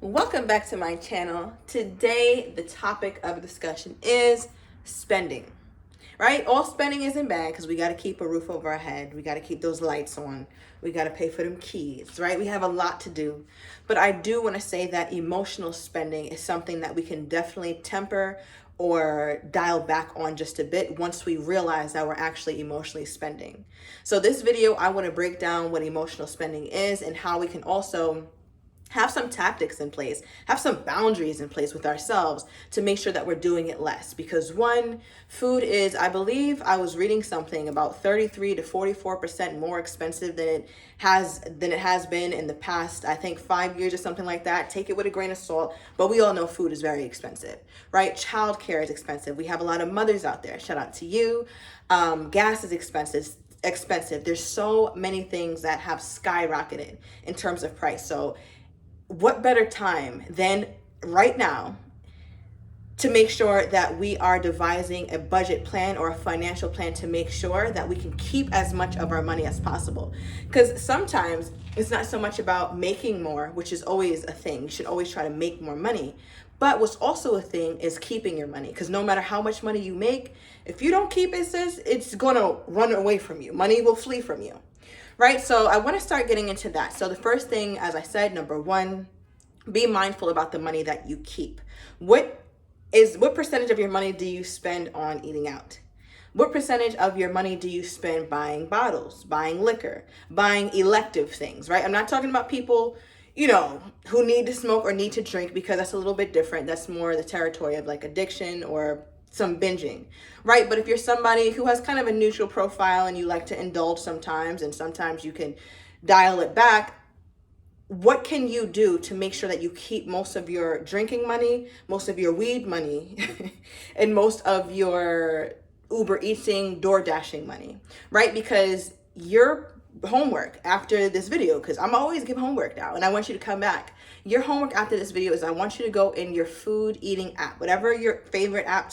Welcome back to my channel. Today, the topic of discussion is spending, right? All spending isn't bad because we got to keep a roof over our head. We got to keep those lights on. We got to pay for them keys, right? We have a lot to do. But I do want to say that emotional spending is something that we can definitely temper or dial back on just a bit once we realize that we're actually emotionally spending. So this video, I want to break down what emotional spending is and how we can also have some tactics in place, have some boundaries in place with ourselves to make sure that we're doing it less. Because one, food is, I believe I was reading something about 33 to 44% more expensive than it has been in the past, I think 5 years or something like that. Take it with a grain of salt, but we all know food is very expensive, right? Childcare is expensive. We have a lot of mothers out there. Shout out to you. Gas is expensive. There's so many things that have skyrocketed in terms of price. So what better time than right now to make sure that we are devising a budget plan or a financial plan to make sure that we can keep as much of our money as possible. Because sometimes it's not so much about making more, which is always a thing. You should always try to make more money. But what's also a thing is keeping your money. Because no matter how much money you make, if you don't keep it, sis, it's going to run away from you. Money will flee from you. Right? So I want to start getting into that. So the first thing, as I said, number one, be mindful about the money that you keep. What percentage of your money do you spend on eating out? What percentage of your money do you spend buying bottles, buying liquor, buying elective things, right? I'm not talking about people, who need to smoke or need to drink, because that's a little bit different. That's more the territory of like addiction or some binging, right? But if you're somebody who has kind of a neutral profile and you like to indulge sometimes, and sometimes you can dial it back, what can you do to make sure that you keep most of your drinking money, most of your weed money, and most of your Uber eating, door dashing money, right? Because your homework after this video, because I'm always give homework now and I want you to come back. Your homework after this video is I want you to go in your food eating app, whatever your favorite app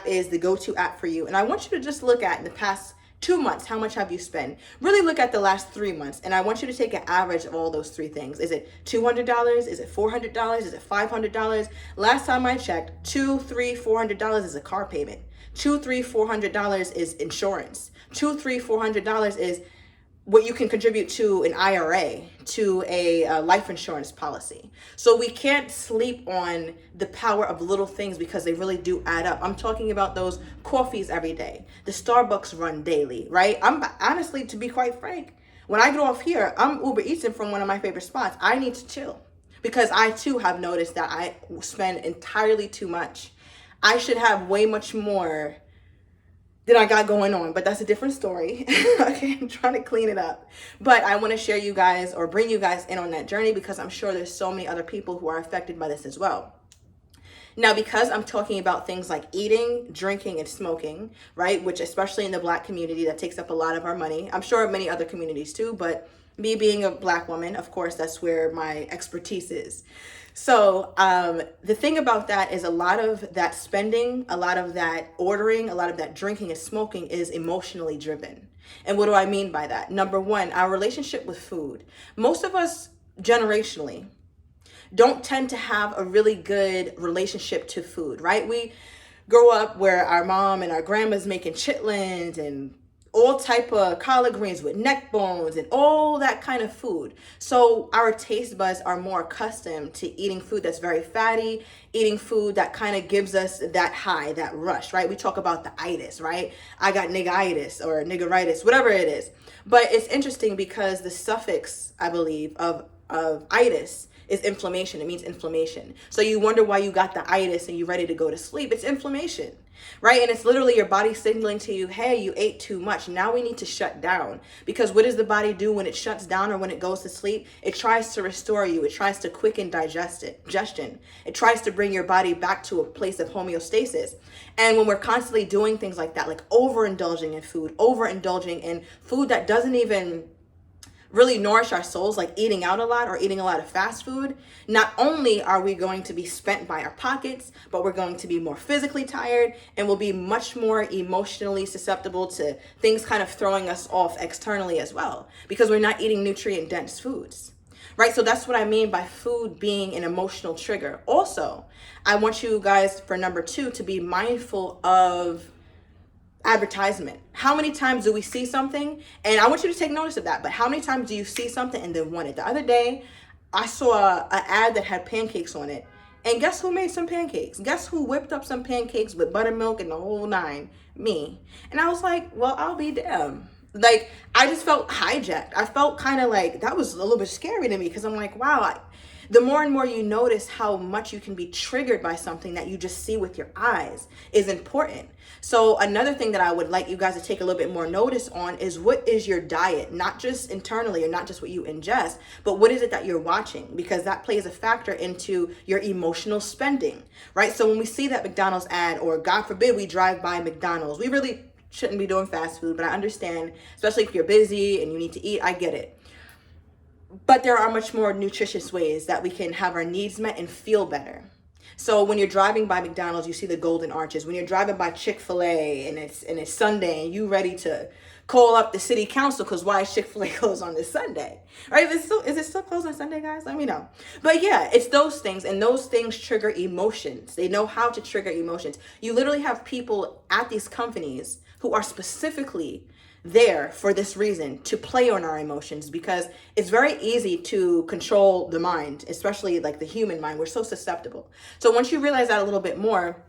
is, the go-to app for you. And I want you to just look at in the past 2 months, how much have you spent? Really look at the last 3 months, and I want you to take an average of all those three things. Is it $200? Is it $400? Is it $500? Last time I checked, $400 is a car payment. $400 is insurance. $400 is what you can contribute to an IRA, to a life insurance policy. So we can't sleep on the power of little things because they really do add up. I'm talking about those coffees every day, the Starbucks run daily, right? I'm honestly, to be quite frank, when I get off here, I'm Uber eating from one of my favorite spots. I need to chill because I too have noticed that I spend entirely too much. I should have way much more that I got going on, but that's a different story. Okay, I'm trying to clean it up. But I want to share you guys or bring you guys in on that journey because I'm sure there's so many other people who are affected by this as well. Now, because I'm talking about things like eating, drinking, and smoking, right, which especially in the Black community, that takes up a lot of our money. I'm sure many other communities too, but me being a Black woman, of course, that's where my expertise is. So the thing about that is a lot of that spending, a lot of that ordering, a lot of that drinking and smoking is emotionally driven. And what do I mean by that? Number one, our relationship with food. Most of us generationally don't tend to have a really good relationship to food, right? We grow up where our mom and our grandma's making chitlins and all type of collard greens with neck bones and all that kind of food. So our taste buds are more accustomed to eating food that's very fatty, eating food that kind of gives us that high, that rush, right? We talk about the itis, right? I got niggeritis or niggeritis, whatever it is. But it's interesting because the suffix, I believe, of itis is inflammation. It means inflammation. So you wonder why you got the itis and you're ready to go to sleep. It's inflammation, right? And it's literally your body signaling to you, hey, you ate too much. Now we need to shut down. Because what does the body do when it shuts down or when it goes to sleep? It tries to restore you. It tries to quicken digestion. It tries to bring your body back to a place of homeostasis. And when we're constantly doing things like that, like overindulging in food that doesn't even really nourish our souls, like eating out a lot or eating a lot of fast food, not only are we going to be spent by our pockets, but we're going to be more physically tired and we'll be much more emotionally susceptible to things kind of throwing us off externally as well, because we're not eating nutrient dense foods. right? So that's what I mean by food being an emotional trigger. Also, I want you guys, for number 2, to be mindful of advertisement. How many times do we see something? And I want you to take notice of that. But how many times do you see something and then want it? The other day, I saw an ad that had pancakes on it. And guess who made some pancakes? Guess who whipped up some pancakes with buttermilk and the whole nine? Me. And I was like, well, I'll be damned. Like, I just felt hijacked. I felt kind of like that was a little bit scary to me, because I'm like, wow, the more and more you notice how much you can be triggered by something that you just see with your eyes is important. So another thing that I would like you guys to take a little bit more notice on is, what is your diet? Not just internally, or not just what you ingest, but what is it that you're watching? Because that plays a factor into your emotional spending, right? So when we see that McDonald's ad, or God forbid we drive by McDonald's, we really shouldn't be doing fast food, but I understand, especially if you're busy and you need to eat, I get it. But there are much more nutritious ways that we can have our needs met and feel better. So when you're driving by McDonald's, you see the golden arches. When you're driving by Chick-fil-A and it's Sunday and you ready to call up the city council because why is Chick-fil-A closed on this Sunday? Right? Is it still closed on Sunday, guys? Let me know. But yeah, it's those things, and those things trigger emotions. They know how to trigger emotions. You literally have people at these companies who are specifically there for this reason, to play on our emotions, because it's very easy to control the mind, especially like the human mind. We're so susceptible. So once you realize that a little bit more,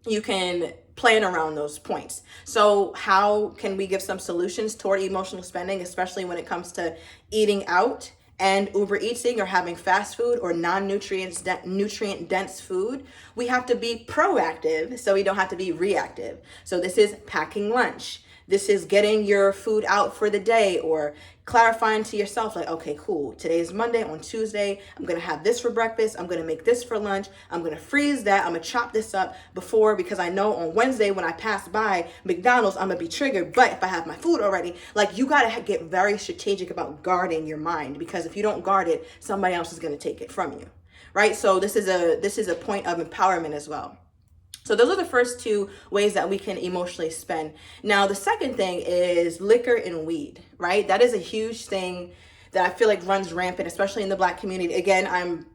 you can plan around those points. So how can we give some solutions toward emotional spending, especially when it comes to eating out and Uber Eating, or having fast food or nutrient dense food? We have to be proactive so we don't have to be reactive. So this is packing lunch. This is getting your food out for the day, or clarifying to yourself, like, okay, cool, today is Monday. On Tuesday, I'm going to have this for breakfast. I'm going to make this for lunch. I'm going to freeze that. I'm going to chop this up before, because I know on Wednesday when I pass by McDonald's, I'm going to be triggered. But if I have my food already, like, you got to get very strategic about guarding your mind, because if you don't guard it, somebody else is going to take it from you, right? So this is a point of empowerment as well. So those are the first 2 ways that we can emotionally spend. Now, the second thing is liquor and weed, right? That is a huge thing that I feel like runs rampant, especially in the Black community. Again, I'm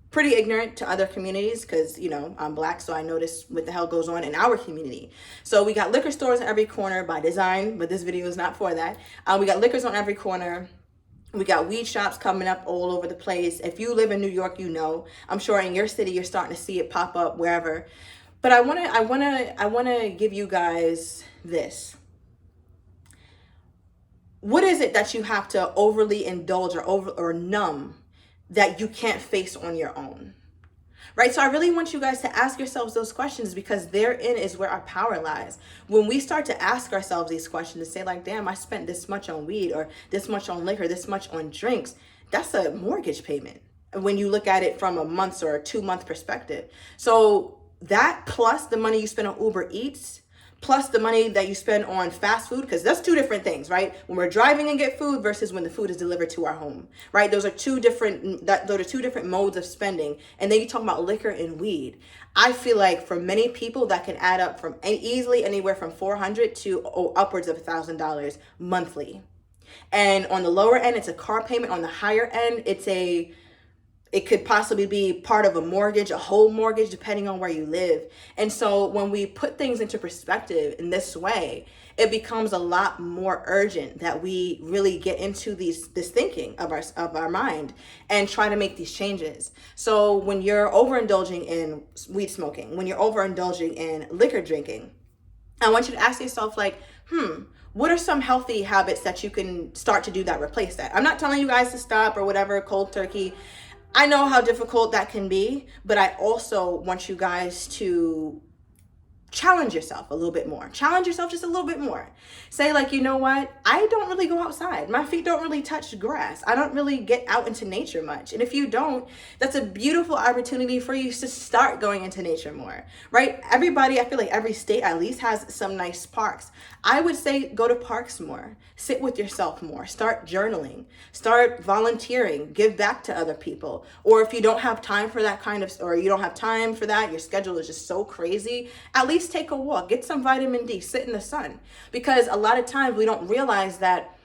pretty ignorant to other communities because, I'm Black, so I notice what the hell goes on in our community. So we got liquor stores on every corner by design, but this video is not for that. We got liquors on every corner. We got weed shops coming up all over the place. If you live in New York, I'm sure in your city, you're starting to see it pop up wherever. But I want to give you guys this. What is it that you have to overly indulge or numb that you can't face on your own? Right? So I really want you guys to ask yourselves those questions, because therein is where our power lies. When we start to ask ourselves these questions and say, like, damn, I spent this much on weed, or this much on liquor, this much on drinks, that's a mortgage payment when you look at it from a month or a 2-month perspective. So that, plus the money you spend on Uber Eats, plus the money that you spend on fast food, because that's 2 different things, right? When we're driving and get food versus when the food is delivered to our home, right? Those are 2 different modes of spending. And then you talk about liquor and weed. I feel like for many people that can add up from easily anywhere from $400 to upwards of $1,000 monthly. And on the lower end, it's a car payment. On the higher end, it could possibly be part of a mortgage, a whole mortgage, depending on where you live. And so when we put things into perspective in this way, it becomes a lot more urgent that we really get into this thinking of our mind and try to make these changes. So when you're overindulging in weed smoking, when you're overindulging in liquor drinking, I want you to ask yourself, like, what are some healthy habits that you can start to do that replace that? I'm not telling you guys to stop or whatever, cold turkey. I know how difficult that can be, but I also want you guys to challenge yourself a little bit more. Challenge yourself just a little bit more. Say, like, you know what? I don't really go outside. My feet don't really touch grass. I don't really get out into nature much. And if you don't, that's a beautiful opportunity for you to start going into nature more, right? Everybody, I feel like every state at least has some nice parks. I would say go to parks more. Sit with yourself more. Start journaling. Start volunteering. Give back to other people. Or if you don't have time for that or you don't have time for that, your schedule is just so crazy, at least take a walk. Get some vitamin D. Sit in the sun. Because a lot of times we don't realize that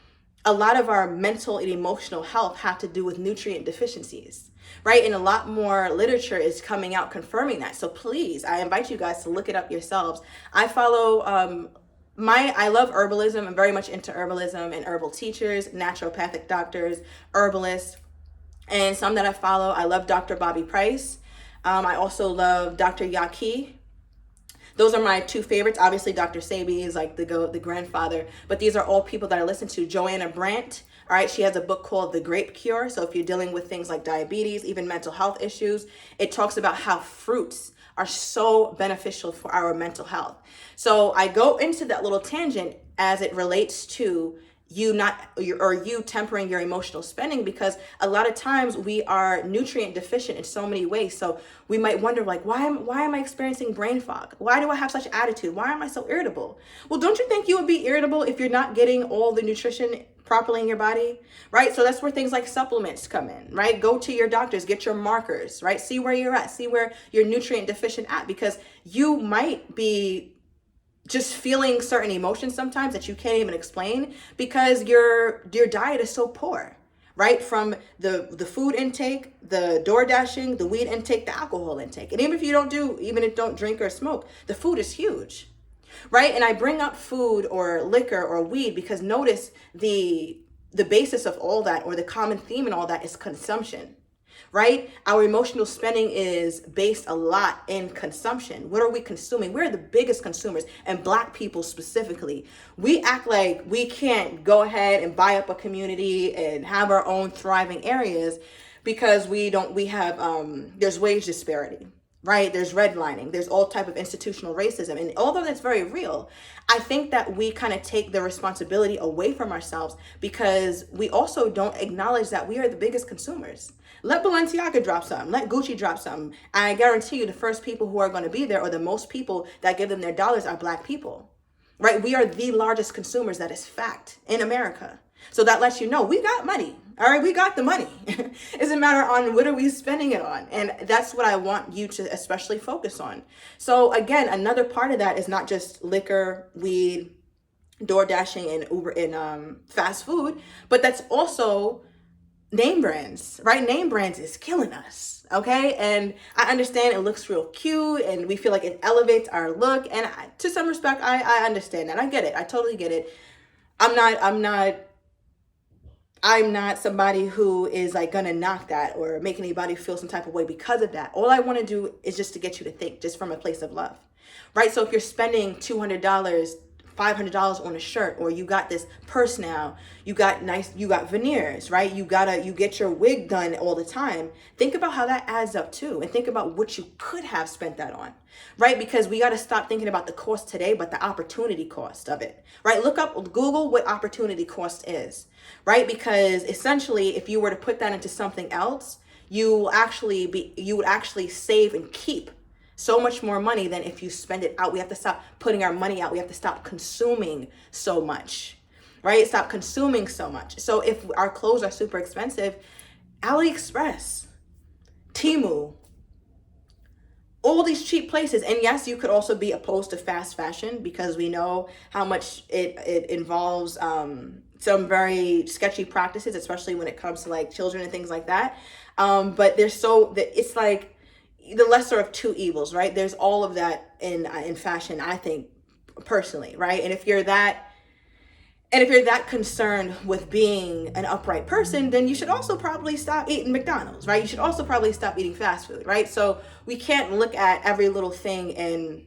a lot of our mental and emotional health have to do with nutrient deficiencies, right? And a lot more literature is coming out confirming that. So please, I invite you guys to look it up yourselves. I follow I love herbalism. I'm very much into herbalism and herbal teachers, naturopathic doctors, herbalists, and some that I follow. I love Dr. Bobby Price. I also love Dr. Yaki. Those are my two favorites. Obviously, Dr. Sebi is like the grandfather, but these are all people that I listen to. Joanna Brandt, all right, she has a book called The Grape Cure. So if you're dealing with things like diabetes, even mental health issues, it talks about how fruits are so beneficial for our mental health. So I go into that little tangent as it relates to you not or you tempering your emotional spending, because a lot of times we are nutrient deficient in so many ways. So we might wonder, like, why am I experiencing brain fog? Why do I have such attitude? Why am I so irritable? Well, don't you think you would be irritable if you're not getting all the nutrition properly in your body, right? So that's where things like supplements come in, right? Go to your doctors, get your markers, right? See where you're at, see where you're nutrient deficient at, because you might be just feeling certain emotions sometimes that you can't even explain because your diet is so poor, right? From the food intake, the door dashing, the weed intake, the alcohol intake. And even if you don't drink or smoke, the food is huge, right? And I bring up food or liquor or weed because notice the basis of all that, or the common theme in all that, is consumption. Right? Our emotional spending is based a lot in consumption. What are we consuming? We're the biggest consumers, and Black people specifically. We act like we can't go ahead and buy up a community and have our own thriving areas because there's wage disparity, right? There's redlining, there's all type of institutional racism. And although that's very real, I think that we kind of take the responsibility away from ourselves because we also don't acknowledge that we are the biggest consumers. Let Balenciaga drop something, let Gucci drop something. I guarantee you the first people who are going to be there, or the most people that give them their dollars, are Black people, right? We are the largest consumers. That is fact in America. So that lets you know we got money. All right, we got the money. It's a matter on what are we spending it on. And that's what I want you to especially focus on. So again, another part of that is not just liquor, weed, door dashing, and Uber and fast food, but that's also name brands, right? Name brands is killing us, okay? And I understand it looks real cute and we feel like it elevates our look. And to some respect, I understand that. I get it. I totally get it. I'm not somebody who is like gonna knock that or make anybody feel some type of way because of that. All I want to do is just to get you to think, just from a place of love, right? So if you're spending $200, $500 on a shirt, or you got this purse now, you got veneers, right? You get your wig done all the time. Think about how that adds up too, and think about what you could have spent that on, right? Because we got to stop thinking about the cost today, but the opportunity cost of it, right? Google what opportunity cost is, right? Because essentially, if you were to put that into something else, you would actually save and keep so much more money than if you spend it out. We have to stop putting our money out. We have to stop consuming so much, right? Stop consuming so much. So if our clothes are super expensive, AliExpress, Temu, all these cheap places. And yes, you could also be opposed to fast fashion because we know how much it involves some very sketchy practices, especially when it comes to like children and things like that. But it's like the lesser of two evils, right? There's all of that in fashion, I think, personally, right? And if you're that concerned with being an upright person, then you should also probably stop eating McDonald's, right? You should also probably stop eating fast food, right? So we can't look at every little thing and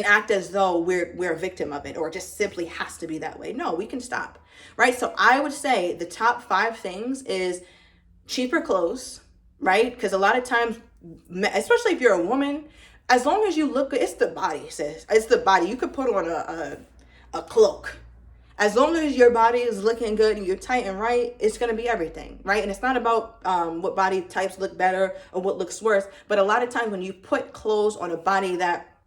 act as though we're a victim of it, or it just simply has to be that way. No, we can stop, right? So I would say the top 5 things is cheaper clothes, right? Because a lot of times, especially if you're a woman, as long as you look good, it's the body, sis. It's the body. You could put on a cloak. As long as your body is looking good and you're tight and right, it's going to be everything, right? And it's not about what body types look better or what looks worse. But a lot of times when you put clothes on a body that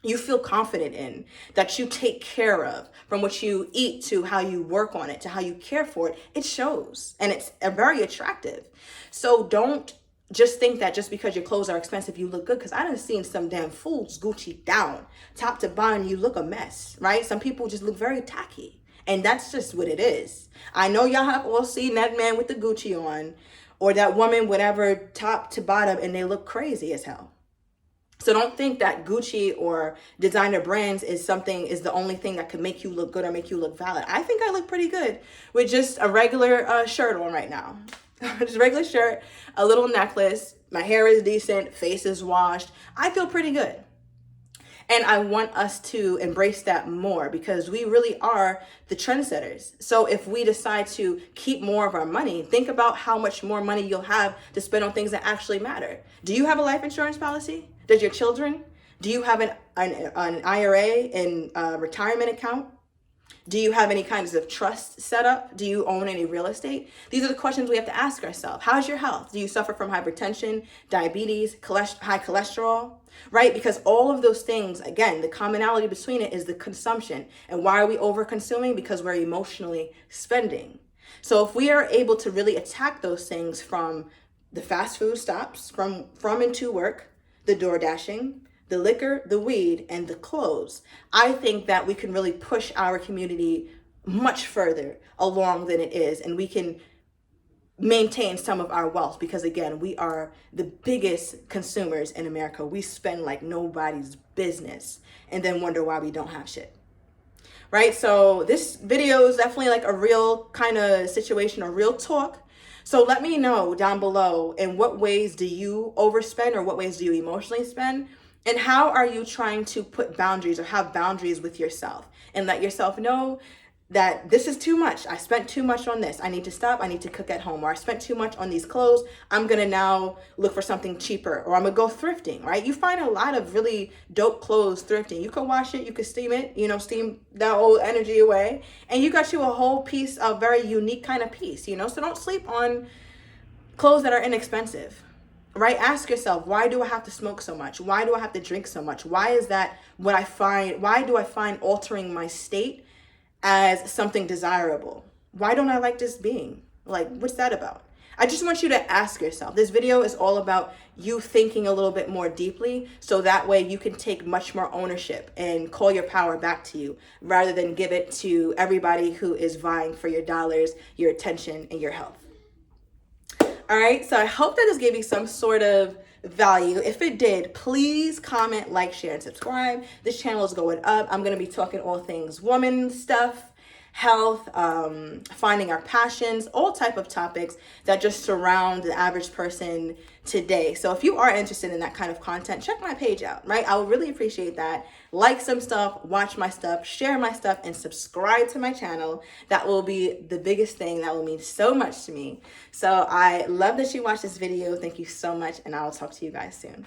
you feel confident in, that you take care of, from what you eat to how you work on it to how you care for it, it shows. And it's very attractive. So don't just think that just because your clothes are expensive, you look good. Because I done seen some damn fools Gucci down, top to bottom, you look a mess, right? Some people just look very tacky. And that's just what it is. I know y'all have all seen that man with the Gucci on, or that woman, whatever, top to bottom, and they look crazy as hell. So don't think that Gucci or designer brands is the only thing that could make you look good or make you look valid. I think I look pretty good with just a regular shirt on right now. Just a regular shirt, a little necklace. My hair is decent, face is washed. I feel pretty good. And I want us to embrace that more because we really are the trendsetters. So if we decide to keep more of our money, think about how much more money you'll have to spend on things that actually matter. Do you have a life insurance policy? Does your children? Do you have an IRA and retirement account? Do you have any kinds of trust set up? Do you own any real estate? These are the questions we have to ask ourselves. How's your health? Do you suffer from hypertension, diabetes, high cholesterol? Right? Because all of those things, again, the commonality between it is the consumption. And why are we over consuming? Because we're emotionally spending. So if we are able to really attack those things from the fast food stops, from and to work, the door dashing, the liquor, the weed, and the clothes, I think that we can really push our community much further along than it is. And we can maintain some of our wealth because, again, we are the biggest consumers in America. We spend like nobody's business and then wonder why we don't have shit. Right? So this video is definitely like a real kind of situation, a real talk. So let me know down below, in what ways do you overspend or what ways do you emotionally spend? And how are you trying to put boundaries or have boundaries with yourself and let yourself know that this is too much. I spent too much on this. I need to stop. I need to cook at home. Or I spent too much on these clothes. I'm going to now look for something cheaper. Or I'm going to go thrifting, right? You find a lot of really dope clothes thrifting. You can wash it. You can steam it, steam that old energy away. And you got you a whole piece, a very unique kind of piece, So don't sleep on clothes that are inexpensive. Right? Ask yourself, why do I have to smoke so much? Why do I have to drink so much? Why is that what I find? Why do I find altering my state as something desirable? Why don't I like just being? Like, what's that about? I just want you to ask yourself. This video is all about you thinking a little bit more deeply so that way you can take much more ownership and call your power back to you rather than give it to everybody who is vying for your dollars, your attention, and your health. All right, so I hope that this gave you some sort of value. If it did, please comment, like, share, and subscribe. This channel is going up. I'm going to be talking all things woman stuff, health, finding our passions, all type of topics that just surround the average person today. So if you are interested in that kind of content, check my page out, right? I would really appreciate that. Like some stuff, watch my stuff, share my stuff, and subscribe to my channel. That will be the biggest thing. That will mean so much to me. So I love that you watched this video. Thank you so much, and I will talk to you guys soon.